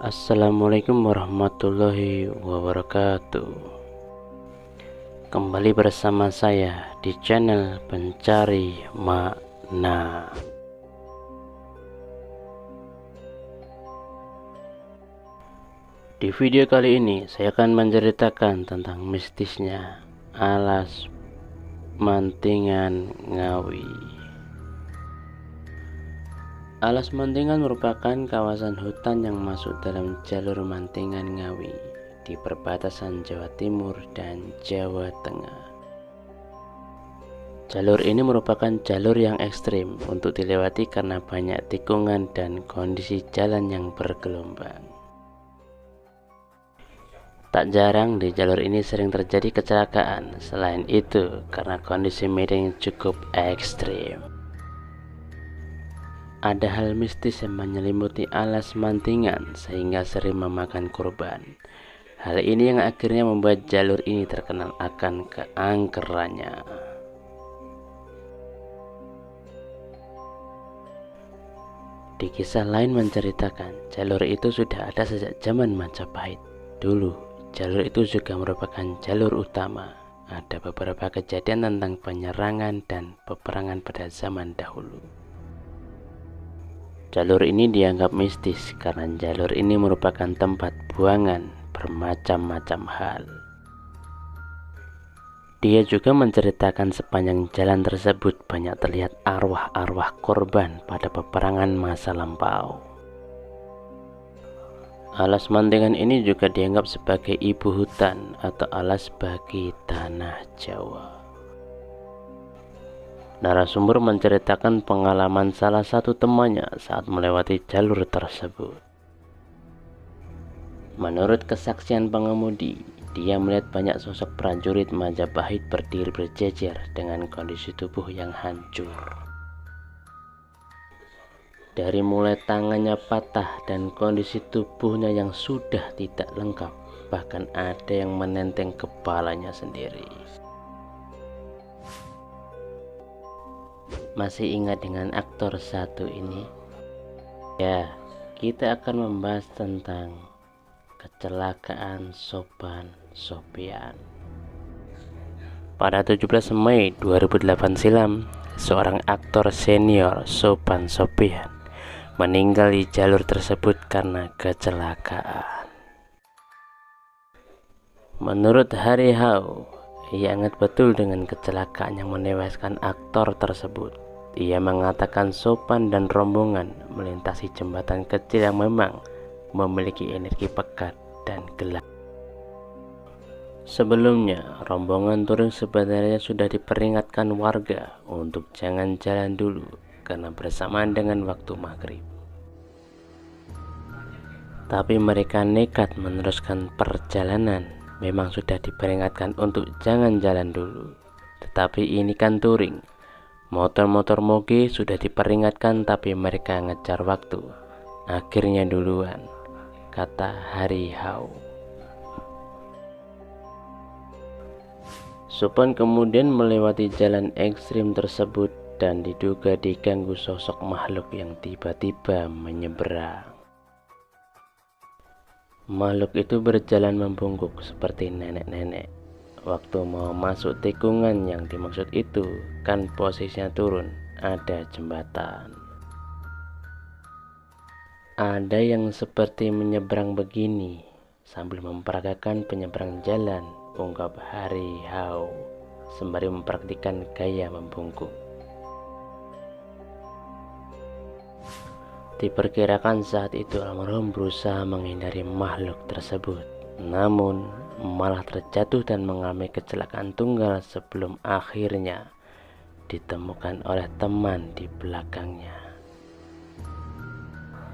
Assalamualaikum warahmatullahi wabarakatuh. Kembali bersama saya di channel Pencari Makna. Di video kali ini saya akan menceritakan tentang mistisnya Alas Mantingan Ngawi. Alas Mantingan merupakan kawasan hutan yang masuk dalam jalur Mantingan Ngawi di perbatasan Jawa Timur dan Jawa Tengah. Jalur ini merupakan jalur yang ekstrim untuk dilewati karena banyak tikungan dan kondisi jalan yang bergelombang. Tak jarang di jalur ini sering terjadi kecelakaan. Selain itu, karena kondisi medan yang cukup ekstrim, ada hal mistis yang menyelimuti Alas Mantingan sehingga sering memakan korban. Hal ini yang akhirnya membuat jalur ini terkenal akan keangkerannya. Di kisah lain menceritakan, jalur itu sudah ada sejak zaman Majapahit. Dulu, jalur itu juga merupakan jalur utama. Ada beberapa kejadian tentang penyerangan dan peperangan pada zaman dahulu. Jalur ini dianggap mistis karena jalur ini merupakan tempat buangan bermacam-macam hal. Dia juga menceritakan sepanjang jalan tersebut banyak terlihat arwah-arwah korban pada peperangan masa lampau. Alas Mantingan ini juga dianggap sebagai ibu hutan atau alas bagi tanah Jawa. Narasumber menceritakan pengalaman salah satu temannya saat melewati jalur tersebut. Menurut kesaksian pengemudi, dia melihat banyak sosok prajurit Majapahit berdiri berjejer dengan kondisi tubuh yang hancur. Dari mulai tangannya patah dan kondisi tubuhnya yang sudah tidak lengkap, bahkan ada yang menenteng kepalanya sendiri. Masih ingat dengan aktor satu ini? Ya, kita akan membahas tentang kecelakaan Sophan Sophian. Pada 17 Mei 2008 silam, seorang aktor senior Sophan Sophian meninggal di jalur tersebut karena kecelakaan. Menurut Hari Hau, ia ingat betul dengan kecelakaan yang menewaskan aktor tersebut. Ia mengatakan Sophan dan rombongan melintasi jembatan kecil yang memang memiliki energi pekat dan gelap. Sebelumnya, rombongan turun sebenarnya sudah diperingatkan warga untuk jangan jalan dulu karena bersamaan dengan waktu maghrib. Tapi mereka nekat meneruskan perjalanan. Memang sudah diperingatkan untuk jangan jalan dulu, tetapi ini kan touring. Motor-motor moge sudah diperingatkan tapi mereka ngejar waktu. Akhirnya duluan, kata Hari Hau. Sophan kemudian melewati jalan ekstrim tersebut dan diduga diganggu sosok makhluk yang tiba-tiba menyeberang. Makhluk itu berjalan membungkuk seperti nenek-nenek. Waktu mau masuk tikungan yang dimaksud itu, kan posisinya turun, ada jembatan. Ada yang seperti menyeberang begini, sambil memperagakan penyeberang jalan, ungkap Hari Hau, sembari mempraktikkan gaya membungkuk. Diperkirakan saat itu almarhum berusaha menghindari makhluk tersebut, namun malah terjatuh dan mengalami kecelakaan tunggal sebelum akhirnya ditemukan oleh teman di belakangnya.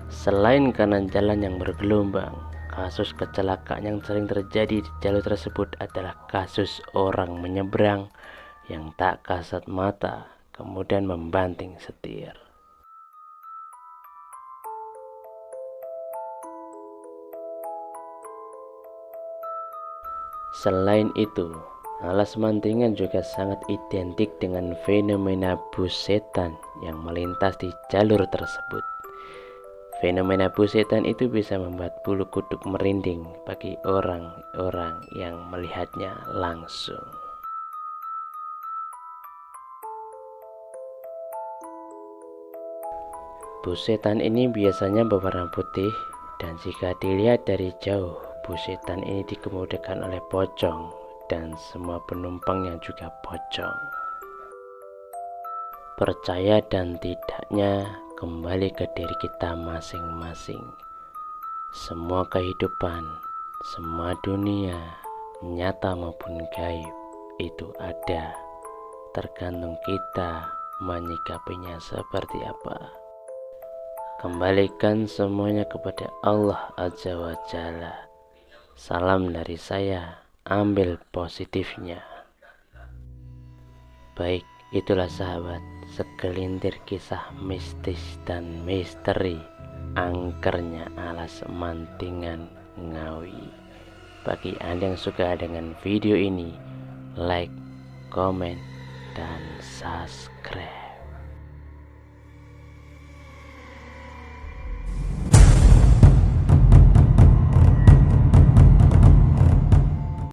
Selain karena jalan yang bergelombang, kasus kecelakaan yang sering terjadi di jalur tersebut adalah kasus orang menyeberang yang tak kasat mata kemudian membanting setir. Selain itu, Alas Mantingan juga sangat identik dengan fenomena bus setan yang melintas di jalur tersebut. Fenomena bu setan itu bisa membuat bulu kuduk merinding bagi orang-orang yang melihatnya langsung. Bu setan ini biasanya berwarna putih, dan jika dilihat dari jauh, bu setan ini dikemudikan oleh pocong dan semua penumpangnya juga pocong. Percaya dan tidaknya kembali ke diri kita masing-masing. Semua kehidupan, semua dunia, nyata maupun gaib, itu ada. Tergantung kita menyikapinya seperti apa. Kembalikan semuanya kepada Allah Azza wa Jalla. Salam dari saya, ambil positifnya. Baik, itulah sahabat, segelintir kisah mistis dan misteri angkernya alas Mantingan Ngawi. Bagi Anda yang suka dengan video ini, like, komen, dan subscribe.